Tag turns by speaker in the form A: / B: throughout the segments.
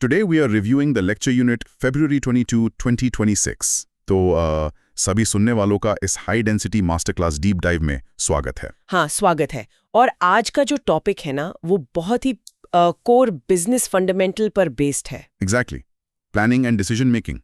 A: Today we are reviewing the lecture unit February 22, 2026. तो सभी सुनने वालों का इस high density master class deep dive में स्वागत है।
B: हाँ, स्वागत है। और आज का जो टॉपिक है ना, वो बहुत ही कोर बिजनेस फंडामेंटल पर बेस्ड है।
A: Exactly, planning and decision making.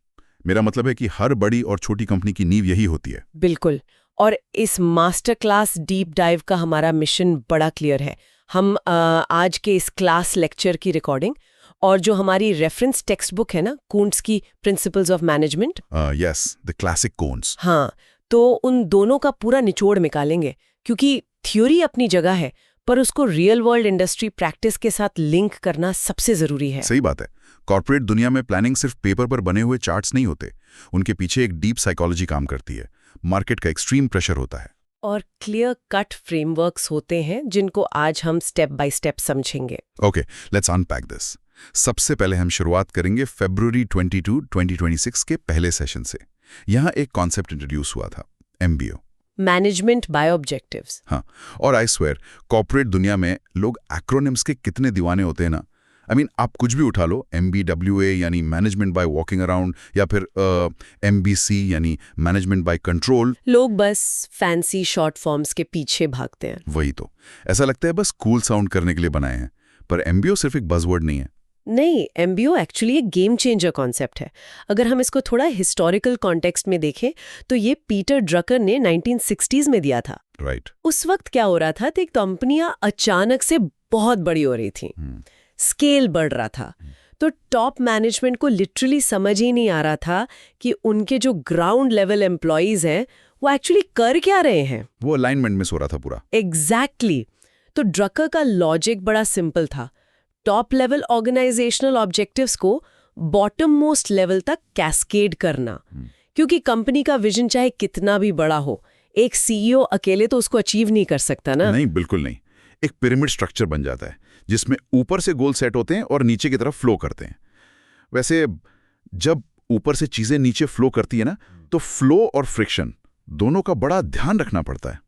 A: मेरा मतलब है कि हर बड़ी और छोटी कंपनी की नींव यही होती है।
B: बिल्कुल। और इस मास्टर क्लास डीप डाइव का हमारा मिशन बड़ा क्लियर है। हम आज के इस क्लास लेक्चर की रिकॉर्डिंग और जो हमारी रेफरेंस टेक्स्ट बुक है ना, कूंट्स की principles of management,
A: yes, the classic Koontz.
B: हाँ, तो उन दोनों का पूरा निचोड़ निकालेंगे, क्योंकि थ्योरी अपनी जगह है पर उसको रियल वर्ल्ड इंडस्ट्री प्रैक्टिस के साथ लिंक करना सबसे जरूरी है।
A: सही बात है। कॉर्पोरेट दुनिया में प्लानिंग सिर्फ पेपर पर बने हुए चार्ट्स नहीं होते, उनके पीछे एक डीप साइकोलॉजी काम करती है। मार्केट का एक्सट्रीम प्रेशर होता है
B: और क्लियर कट फ्रेमवर्क्स होते हैं जिनको आज हम स्टेप बाय स्टेप समझेंगे।
A: Okay, let's unpack this. सबसे पहले हम शुरुआत करेंगे फरवरी 22, 2026 के पहले सेशन से। यहाँ एक कॉन्सेप्ट इंट्रोड्यूस हुआ था, MBO,
B: मैनेजमेंट बाय ऑब्जेक्टिव्स।
A: हाँ, और आई स्वेयर कॉर्पोरेट दुनिया में लोग एक्रोनिम्स के कितने दीवाने होते हैं ना। आप कुछ भी उठा लो, MBWA यानी मैनेजमेंट बाय वॉकिंग अराउंड, या फिर MBC यानी मैनेजमेंट बाय कंट्रोल।
B: लोग बस फैंसी शॉर्ट फॉर्म्स के पीछे भागते हैं।
A: वही तो, ऐसा लगता है बस कूल साउंड करने के लिए बनाए हैं। पर MBO सिर्फ एक बज़वर्ड नहीं है।
B: नहीं, MBO एक्चुअली एक गेम चेंजर कॉन्सेप्ट है। अगर हम इसको थोड़ा हिस्टोरिकल कॉन्टेक्स्ट में देखें तो ये पीटर ड्रकर ने 1960s में दिया था।
A: राइट।
B: उस वक्त क्या हो रहा था कि कंपनियां अचानक से बहुत बड़ी हो रही थी, स्केल बढ़ रहा था, तो टॉप मैनेजमेंट को लिटरली समझ ही नहीं आ रहा था कि उनके जो ग्राउंड लेवल एम्प्लॉइज हैं वो एक्चुअली कर क्या रहे हैं।
A: वो अलाइनमेंट मिस हो रहा था पूरा।
B: एग्जैक्टली। तो ड्रकर का लॉजिक बड़ा सिंपल था, टॉप लेवल ऑर्गेनाइजेशनल ऑब्जेक्टिव्स को बॉटम मोस्ट लेवल तक कैस्केड करना। क्योंकि कंपनी का विजन चाहे कितना भी बड़ा हो, एक CEO अकेले तो उसको अचीव नहीं कर सकता ना।
A: नहीं, बिल्कुल नहीं। एक पिरामिड स्ट्रक्चर बन जाता है जिसमें ऊपर से गोल सेट होते हैं और नीचे की तरफ फ्लो करते हैं। वैसे जब ऊपर से चीजें नीचे फ्लो करती है ना, तो फ्लो और फ्रिक्शन दोनों का बड़ा ध्यान रखना पड़ता है।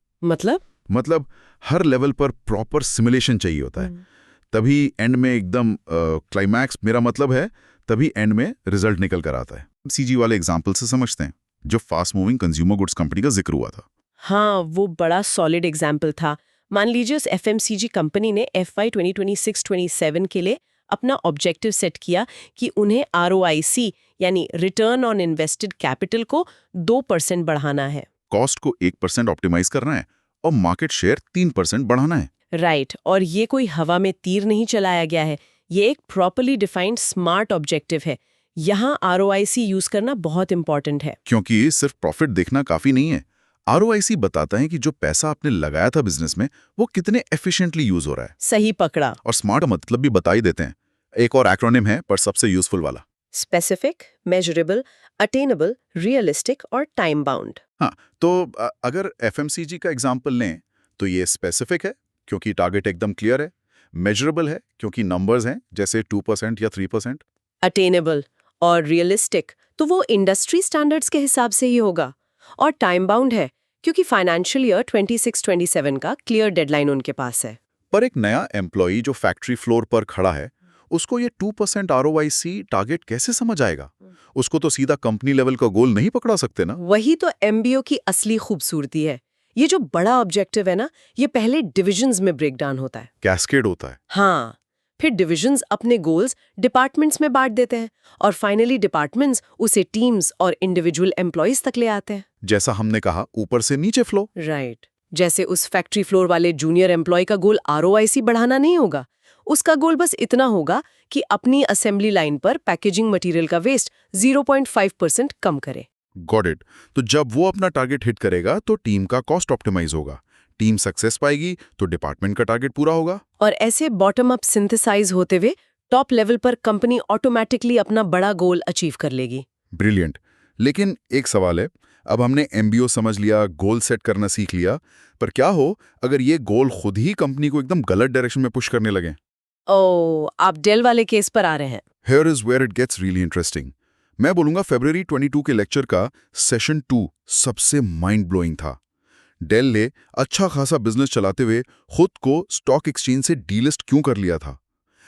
A: मतलब हर लेवल पर प्रॉपर सिमुलेशन चाहिए होता है, तभी एंड में एकदम क्लाइमैक्स, मेरा मतलब है तभी एंड में रिजल्ट निकल कर आता है। CG वाले एग्जाम्पल से समझते हैं, जो fast moving consumer goods company का जिक्र हुआ था।
B: हाँ, वो बड़ा सॉलिड एग्जाम्पल था। मान लीजिए उस FMCG कंपनी ने FY 2026-27 के लिए अपना ऑब्जेक्टिव सेट किया कि उन्हें ROIC यानी रिटर्न ऑन इन्वेस्टेड कैपिटल को 2% बढ़ाना है,
A: कॉस्ट को 1% ऑप्टिमाइज करना है और मार्केट शेयर 3% बढ़ाना है।
B: राइट। और ये कोई हवा में तीर नहीं चलाया गया है, ये एक प्रॉपरली डिफाइंड स्मार्ट ऑब्जेक्टिव है। यहाँ ROIC यूज करना बहुत इंपॉर्टेंट है,
A: क्योंकि सिर्फ प्रॉफिट देखना काफी नहीं है। ROIC बताता है कि जो पैसा आपने लगाया था बिजनेस में, वो कितने एफिशिएंटली यूज हो रहा है।
B: सही पकड़ा।
A: और स्मार्ट मतलब भी बता ही देते हैं। एक और एक्रोनिम है पर सबसे यूजफुल वाला,
B: स्पेसिफिक, मेजरेबल, अटेनेबल, रियलिस्टिक और टाइम बाउंड।
A: हाँ, तो अगर FMCG का एग्जाम्पल लें तो ये स्पेसिफिक है क्योंकि टारगेट एकदम क्लियर है, मेजरेबल है क्योंकि नंबर्स हैं जैसे 2% या 3%,
B: अटेनेबल और रियलिस्टिक तो वो इंडस्ट्री स्टैंडर्ड्स के हिसाब से ही होगा, और टाइम बाउंड है क्योंकि फाइनेंशियल ईयर 26-27 का क्लियर डेडलाइन उनके पास है।
A: पर एक नया एम्प्लॉई जो फैक्ट्री फ्लोर पर खड़ा है, उसको ये 2% ROIC टारगेट कैसे समझ आएगा? उसको तो सीधा कंपनी लेवल का गोल नहीं पकड़ा सकते ना।
B: वही तो MBO की असली खूबसूरती है। ये जो बड़ा ऑब्जेक्टिव है ना, ये पहले डिविजन्स में ब्रेक डाउन होता है,
A: कैस्केड होता है।
B: हाँ, फिर डिविजन्स अपने गोल्स डिपार्टमेंट्स में बांट देते हैं और फाइनली डिपार्टमेंट्स उसे टीम्स और इंडिविजुअल एम्प्लॉइज तक ले आते हैं।
A: जैसा हमने कहा, ऊपर से नीचे फ्लो।
B: राइट। जैसे उस फैक्ट्री फ्लोर वाले जूनियर एम्प्लॉय का गोल ROIC बढ़ाना नहीं होगा, उसका गोल बस इतना होगा कि अपनी असेंबली लाइन पर पैकेजिंग मटेरियल का वेस्ट 0.5% कम करे।
A: Got it. तो जब वो अपना टारगेट हिट करेगा तो टीम का कॉस्ट ऑप्टिमाइज होगा, टीम सक्सेस पाएगी तो डिपार्टमेंट का टारगेट पूरा होगा।
B: और ऐसे बॉटम अप सिंथेसाइज होते हुए टॉप लेवल पर कंपनी ऑटोमेटिकली अपना बड़ा गोल अचीव कर लेगी।
A: ब्रिलियंट। लेकिन एक सवाल है, अब हमने MBO समझ लिया, गोल सेट करना सीख लिया, पर क्या हो अगर ये गोल खुद ही कंपनी को एकदम गलत डायरेक्शन में पुश करने लगे?
B: ओह, आप डेल वाले केस पर आ रहे हैं।
A: Here is where it gets really interesting. मैं बोलूंगा फरवरी 22 के लेक्चर का सेशन 2 सबसे माइंड ब्लोइंग था। डेल ने अच्छा खासा बिजनेस चलाते हुए खुद को स्टॉक एक्सचेंज से डीलिस्ट क्यों कर लिया था?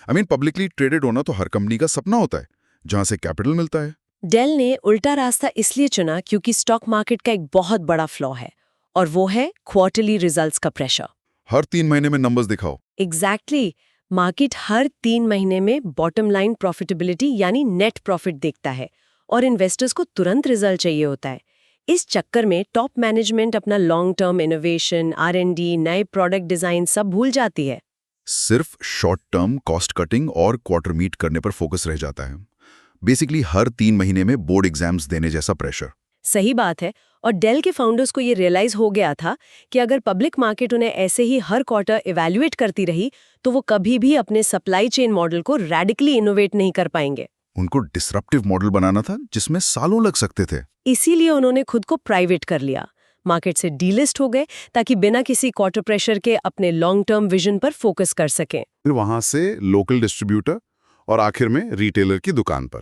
A: आई मीन पब्लिकली ट्रेडेड होना तो हर कंपनी का सपना होता है जहां से कैपिटल मिलता है।
B: डेल ने उल्टा रास्ता इसलिए चुना क्योंकि स्टॉक मार्केट का एक बहुत बड़ा फ्लॉ है, और वो है क्वार्टरली रिजल्ट्स का प्रेशर।
A: हर 3 महीने में नंबर्स दिखाओ।
B: एग्जैक्टली मार्केट हर 3 महीने में बॉटम लाइन प्रॉफिटेबिलिटी यानी नेट प्रॉफिट देखता है, और इन्वेस्टर्स को तुरंत रिजल्ट चाहिए होता है। इस चक्कर में टॉप मैनेजमेंट अपना लॉन्ग टर्म इनोवेशन, R&D, नए प्रोडक्ट डिजाइन सब भूल जाती है।
A: सिर्फ शॉर्ट टर्म कॉस्ट कटिंग और क्वार्टर मीट करने पर फोकस रह जाता है। बेसिकली हर 3 महीने में बोर्ड एग्जाम्स देने जैसा प्रेशर।
B: सही बात है, और डेल के फाउंडर्स को ये रियलाइज हो गया था कि अगर पब्लिक मार्केट उन्हें ऐसे ही हर क्वार्टर इवैल्यूएट करती रही तो वो कभी भी अपने सप्लाई चेन मॉडल को रैडिकली इनोवेट नहीं कर पाएंगे।
A: उनको डिसरप्टिव मॉडल बनाना था जिसमें सालों लग सकते थे।
B: इसीलिए उन्होंने खुद को प्राइवेट कर लिया, मार्केट से डीलिस्ट हो गए ताकि बिना किसी क्वार्टर प्रेशर के अपने लॉन्ग टर्म विजन पर फोकस कर सकें।
A: फिर वहां से लोकल डिस्ट्रीब्यूटर और आखिर में रिटेलर की दुकान पर।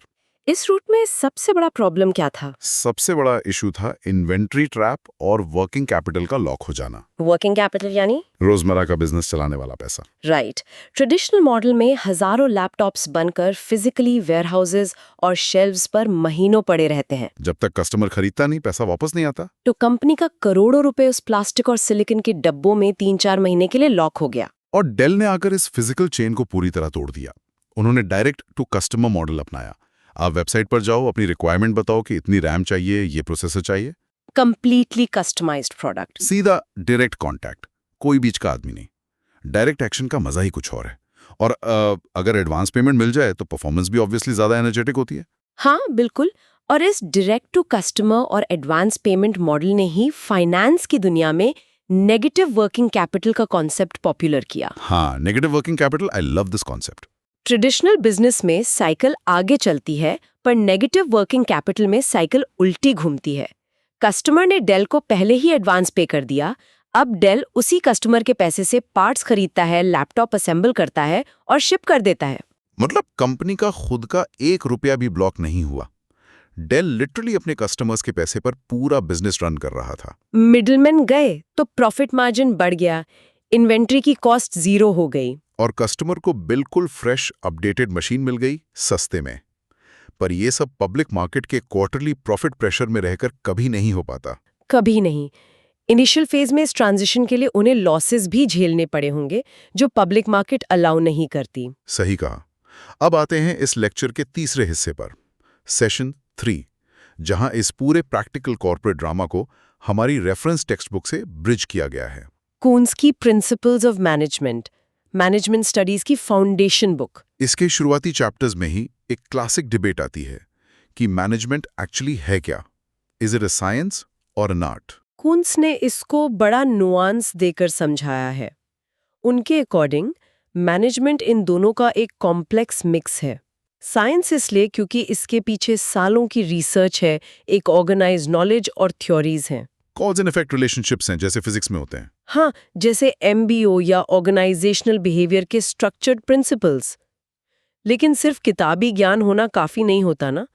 B: इस रूट में सबसे बड़ा प्रॉब्लम क्या था?
A: सबसे बड़ा इशू था इन्वेंट्री ट्रैप और वर्किंग कैपिटल का लॉक हो जाना।
B: वर्किंग कैपिटल यानी
A: रोजमर्रा का बिजनेस चलाने वाला पैसा।
B: राइट। ट्रेडिशनल मॉडल में हजारों लैपटॉप्स बनकर फिजिकली वेयरहाउसेस और शेल्व्स पर महीनों पड़े रहते हैं।
A: जब तक कस्टमर खरीदता नहीं, पैसा वापस नहीं आता।
B: तो कंपनी का करोड़ों रुपए उस प्लास्टिक और सिलिकॉन के डब्बों में 3-4 महीने के लिए लॉक हो गया।
A: और डेल ने आकर इस फिजिकल चेन को पूरी तरह तोड़ दिया। उन्होंने डायरेक्ट टू कस्टमर मॉडल अपनाया। आप वेबसाइट पर जाओ, अपनी रिक्वायरमेंट बताओ कि इतनी रैम चाहिए, ये प्रोसेसर चाहिए।
B: Completely customized product.
A: सीधा डायरेक्ट कांटेक्ट, कोई बीच का आदमी नहीं। डायरेक्ट एक्शन का मजा ही कुछ और है। और अगर एडवांस पेमेंट मिल जाए तो परफॉर्मेंस भी ऑब्वियसली ज्यादा एनर्जेटिक होती है।
B: हाँ बिल्कुल, और इस डायरेक्ट टू कस्टमर और एडवांस पेमेंट मॉडल ने ही फाइनेंस की दुनिया में नेगेटिव वर्किंग कैपिटल का कॉन्सेप्ट पॉपुलर किया।
A: हाँ, negative working capital, I love this concept.
B: Traditional business में साइकिल आगे चलती है, पर नेगेटिव वर्किंग कैपिटल में साइकिल उल्टी घूमती है। कस्टमर ने डेल को पहले ही एडवांस पे कर दिया, अब डेल उसी कस्टमर के पैसे से पार्ट्स खरीदता है, लैपटॉप असेंबल करता है और शिप कर देता है।
A: मतलब कंपनी का खुद का 1 रुपया भी ब्लॉक नहीं हुआ। डेल लिटरली अपने कस्टमर्स के पैसे पर पूरा बिजनेस रन कर रहा था।
B: मिडलमैन गए तो प्रॉफिट मार्जिन बढ़ गया, इन्वेंट्री की कॉस्ट 0 हो गई,
A: और कस्टमर को बिल्कुल फ्रेश अपडेटेड मशीन मिल गई सस्ते में। पर ये सब पब्लिक मार्केट के क्वार्टरली प्रॉफिट प्रेशर में रहकर कभी नहीं हो पाता।
B: कभी नहीं। इनिशियल फेज में इस ट्रांजिशन के लिए उन्हें लॉसेस भी झेलने पड़े होंगे जो पब्लिक मार्केट अलाउ नहीं करती।
A: सही कहा। अब आते हैं इस लेक्चर के तीसरे हिस्से पर, सेशन 3, जहां इस पूरे प्रैक्टिकल कॉर्पोरेट ड्रामा को हमारी रेफरेंस टेक्स्ट बुक से ब्रिज किया गया है।
B: कून्स की प्रिंसिपल्स ऑफ मैनेजमेंट स्टडीज की फाउंडेशन बुक।
A: इसके शुरुआती चैप्टर्स में ही एक क्लासिक डिबेट आती है कि मैनेजमेंट एक्चुअली है क्या, इज इट अ साइंस और एन आर्ट।
B: कून्स ने इसको बड़ा नुआंस देकर समझाया है। उनके अकॉर्डिंग मैनेजमेंट इन दोनों का एक कॉम्प्लेक्स मिक्स है। साइंस इसलिए क्योंकि इसके पीछे सालों की रिसर्च है, एक ऑर्गेनाइज्ड नॉलेज और थ्योरीज हैं।
A: कॉज एंड इफेक्ट रिलेशनशिप्स हैं, जैसे फिजिक्स में होते हैं।
B: हाँ, जैसे MBO या ऑर्गेनाइजेशनल बिहेवियर के स्ट्रक्चर्ड प्रिंसिपल्स। लेकिन सिर्फ किताबी ज्ञान होना काफी नहीं होता ना,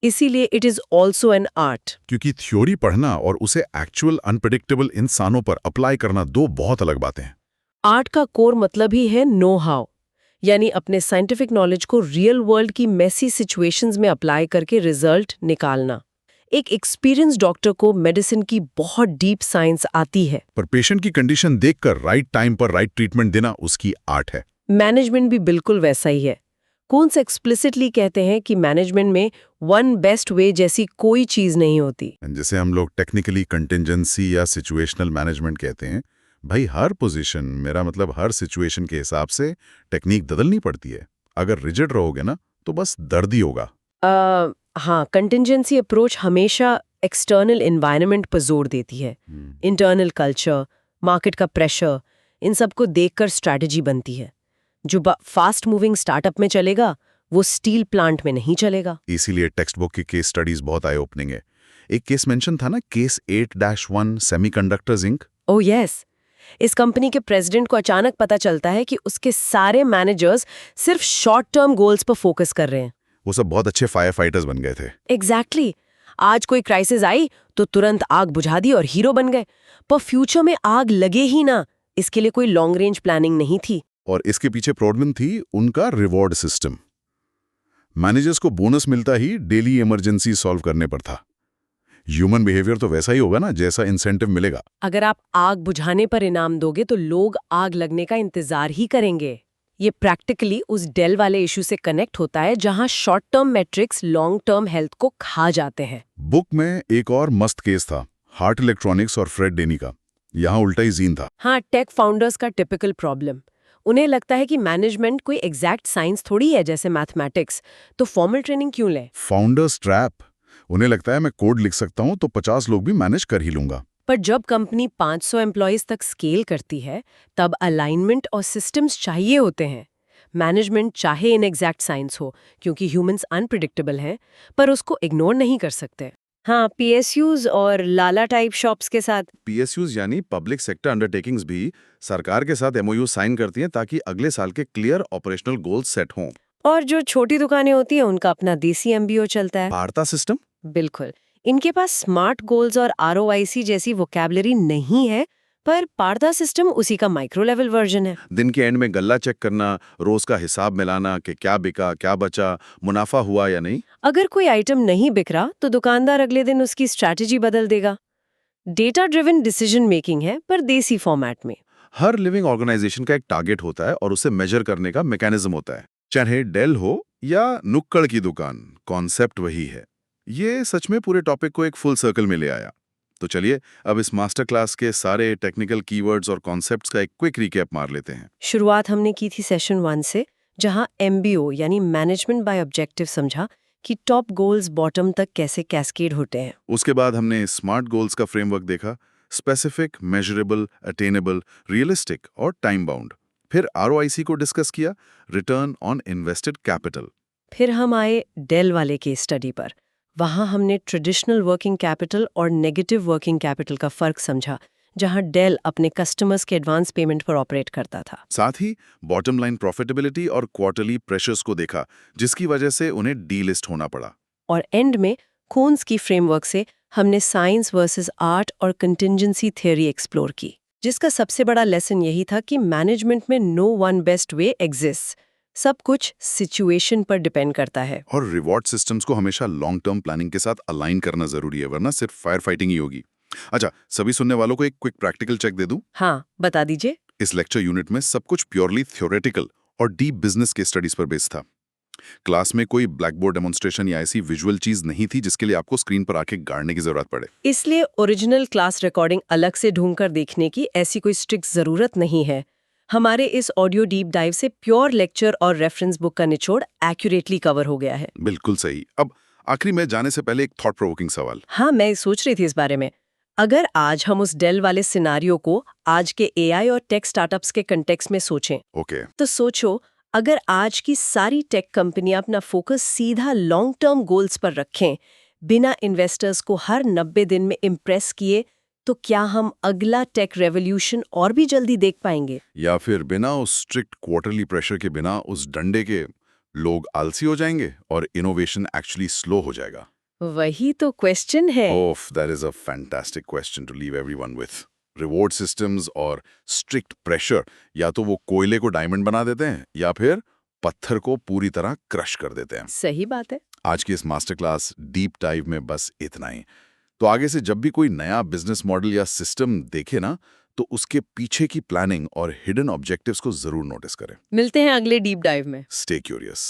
B: इसीलिए it is also an art.
A: क्योंकि थ्योरी पढ़ना और उसे एक्चुअल अनप्रेडिक्टेबल इंसानों पर अप्लाई करना दो बहुत अलग बातें हैं।
B: आर्ट का कोर मतलब ही है नो हाउ, यानी अपने साइंटिफिक नॉलेज को रियल वर्ल्ड की मेसी सिचुएशंस में अप्लाई करके रिजल्ट निकालना। एक एक्सपीरियंस डॉक्टर को मेडिसिन की बहुत डीप साइंस आती है,
A: पर पेशेंट की कंडीशन देखकर राइट टाइम पर राइट ट्रीटमेंट देना उसकी आर्ट है।
B: मैनेजमेंट भी बिल्कुल वैसा ही है। कून्स एक्सप्लिसिटली कहते हैं कि मैनेजमेंट में वन बेस्ट वे जैसी कोई चीज नहीं होती।
A: जैसे हम लोग टेक्निकली कंटिंजेंसी या सिचुएशनल मैनेजमेंट कहते हैं, भाई हर पोजीशन, मेरा मतलब हर सिचुएशन के हिसाब से टेक्निक बदलनी पड़ती है। अगर रिजिड रहोगे ना तो बस दर्द ही होगा।
B: हाँ, कंटिंजेंसी अप्रोच हमेशा एक्सटर्नल एनवायरनमेंट पर जोर देती है। इंटरनल कल्चर, मार्केट का प्रेशर, इन सबको देखकर स्ट्रैटेजी बनती है। जो फास्ट मूविंग स्टार्टअप में चलेगा वो स्टील प्लांट में नहीं चलेगा।
A: इसीलिए टेक्स्ट बुक की केस स्टडीज बहुत आई ओपनिंग है। एक केस मेंशन था ना, case 8-1 semiconductors inc.
B: Oh yes, इस कंपनी के प्रेसिडेंट को अचानक पता चलता है कि उसके सारे मैनेजर्स सिर्फ शॉर्ट टर्म गोल्स पर फोकस कर रहे हैं।
A: वो सब बहुत अच्छे फायर फाइटर्स बन गए थे।
B: एग्जैक्टली। आज कोई क्राइसिस आई तो तुरंत आग बुझा दी और हीरो बन गए, पर फ्यूचर में आग लगे ही ना, इसके लिए कोई लॉन्ग रेंज प्लानिंग नहीं थी।
A: और इसके पीछे प्रॉब्लम थी उनका रिवॉर्ड सिस्टम। मैनेजर्स को बोनस मिलता ही डेली इमरजेंसी सॉल्व करने पर था। ह्यूमन बिहेवियर तो वैसा ही होगा ना, जैसा इंसेंटिव मिलेगा।
B: अगर आप आग बुझाने पर इनाम दोगे तो लोग आग लगने का इंतजार ही करेंगे। ये प्रैक्टिकली उस डेल वाले इशू से कनेक्ट होता है जहां short term matrix long term health को खा जाते हैं।
A: बुक में एक और मस्त केस था, हार्ट इलेक्ट्रॉनिक्स और फ्रेड डेनी का। यहाँ उल्टा ही जीन था।
B: हाँ, टेक फाउंडर्स का टिपिकल प्रॉब्लम। उन्हें लगता है कि मैनेजमेंट कोई एग्जैक्ट साइंस थोड़ी है जैसे मैथमेटिक्स, तो फॉर्मल ट्रेनिंग क्यों लें?
A: Founders trap. उन्हें लगता है मैं कोड लिख सकता हूँ तो 50 लोग भी मैनेज कर ही लूंगा।
B: पर जब कंपनी 500 एम्प्लॉयज तक स्केल करती है तब अलाइनमेंट और सिस्टम्स चाहिए होते हैं। मैनेजमेंट चाहे इनएग्जैक्ट साइंस हो क्योंकि ह्यूमंस अनप्रिडिक्टेबल हैं, पर उसको इग्नोर नहीं कर सकते। हाँ, पीएसयूज और लाला टाइप शॉप्स के साथ।
C: पीएसयूज यानी पब्लिक सेक्टर अंडरटेकिंग्स भी सरकार के साथ एमओयू साइन करती हैं ताकि अगले साल के क्लियर ऑपरेशनल गोल्स सेट हों।
B: और जो छोटी दुकानें होती हैं उनका अपना देसी एमबीओ चलता है।
C: भारता सिस्टम?
B: बिल्कुल। इनके पास स्मार्ट गोल्स और आरओआईसी जैसी वोकैबुलरी नहीं है, पर पारदा सिस्टम उसी का माइक्रो लेवल वर्जन है।
C: दिन के एंड में गल्ला चेक करना, रोज का हिसाब मिलाना कि क्या बिका, क्या बचा, मुनाफा हुआ या नहीं।
B: अगर कोई आइटम नहीं बिक रहा तो दुकानदार अगले दिन उसकी स्ट्रैटेजी बदल देगा। डेटा ड्रिवन डिसीजन मेकिंग है, पर देसी फॉर्मेट में।
C: हर लिविंग ऑर्गेनाइजेशन का एक टारगेट होता है और उसे मेजर करने का मैकेनिज्म होता है। चाहे डेल हो या नुक्कड़ की दुकान, कॉन्सेप्ट वही है। ये सच में पूरे टॉपिक को एक फुल सर्कल में ले आया। तो चलिए अब इस मास्टर क्लास के सारे टेक्निकल कीवर्ड्स और कॉन्सेप्ट्स का एक क्विक रिकैप मार लेते हैं।
B: शुरुआत हमने की थी सेशन 1 से, जहां एमबीओ यानी मैनेजमेंट बाय ऑब्जेक्टिव समझा कि टॉप गोल्स बॉटम तक कैसे कैस्केड होते हैं।
C: उसके बाद हमने स्मार्ट गोल्स का फ्रेमवर्क देखा, स्पेसिफिक, मेजरेबल, अटेनेबल, रियलिस्टिक और टाइम बाउंड। फिर आरओआईसी को डिस्कस किया, रिटर्न ऑन इन्वेस्टेड कैपिटल।
B: फिर हम आए डेल वाले केस स्टडी पर। वहां हमने ट्रेडिशनल वर्किंग कैपिटल और नेगेटिव वर्किंग कैपिटल का फर्क समझा, जहां डेल अपने कस्टमर्स के एडवांस पेमेंट पर ऑपरेट करता था।
C: साथ ही बॉटम लाइन प्रॉफिटेबिलिटी और क्वार्टरली प्रेशर्स को देखा, जिसकी वजह से उन्हें डीलिस्ट होना पड़ा।
B: और एंड में कून्स की फ्रेमवर्क से हमने साइंस वर्सेस आर्ट और कंटिंजेंसी थ्योरी एक्सप्लोर की, जिसका सबसे बड़ा लेसन यही था कि मैनेजमेंट में no one best way exist. सब कुछ सिचुएशन पर डिपेंड करता है।
C: और रिवॉर्ड सिस्टम्स को हमेशा लॉन्ग टर्म प्लानिंग के साथ अलाइन करना जरूरी है, वरना सिर्फ फायर फाइटिंग ही होगी। अच्छा, सभी सुनने वालों को एक क्विक प्रैक्टिकल चेक दे दूं?
B: हाँ, बता दीजिए।
C: इस लेक्चर यूनिट में सब कुछ प्योरली थ्योरेटिकल और डीप बिजनेस के स्टडीज पर बेस्ड था। क्लास में कोई ब्लैक बोर्ड डेमोन्स्ट्रेशन या ऐसी विजुअल चीज नहीं थी जिसके लिए आपको स्क्रीन पर आके गाड़ने की जरूरत पड़े।
B: इसलिए ओरिजिनल क्लास रिकॉर्डिंग अलग से ढूंढकर देखने की ऐसी कोई स्ट्रिक्ट जरूरत नहीं है। हमारे इस ऑडियो डीप डाइव से प्योर लेक्चर और रेफरेंस बुक का निचोड़ एक्यूरेटली कवर हो गया है।
C: बिल्कुल सही। अब आखिरी में जाने से पहले एक थॉट प्रोवोकिंग सवाल।
B: हाँ, मैं सोच रही थी इस बारे में। अगर आज हम उस डेल वाले सिनारियो को आज के एआई और टेक स्टार्टअप्स के कंटेक्स्ट में सोचें,
C: ओके।
B: तो सोचो, अगर आज की सारी टेक कंपनियां अपना फोकस सीधा लॉन्ग टर्म गोल्स पर रखें, बिना इन्वेस्टर्स को हर 90 दिन में इम्प्रेस किए, तो क्या हम अगला टेक रेवोल्यूशन और भी जल्दी देख पाएंगे?
C: या फिर बिना उस स्ट्रिक्ट क्वार्टरली प्रेशर के, बिना उस डंडे के, लोग आलसी हो जाएंगे और इनोवेशन एक्चुअली स्लो हो जाएगा?
B: वही तो क्वेश्चन है।
C: ओफ, that is a fantastic question to leave everyone with. Reward systems और स्ट्रिक्ट प्रेशर या तो वो कोयले को डायमंड बना देते हैं या फिर पत्थर को पूरी तरह क्रश कर देते हैं।
B: सही बात है।
C: आज की इस मास्टर क्लास डीप डाइव में बस इतना ही। तो आगे से जब भी कोई नया बिजनेस मॉडल या सिस्टम देखे ना, तो उसके पीछे की प्लानिंग और हिडन ऑब्जेक्टिव्स को जरूर नोटिस करें।
B: मिलते हैं अगले डीप डाइव में।
C: Stay curious.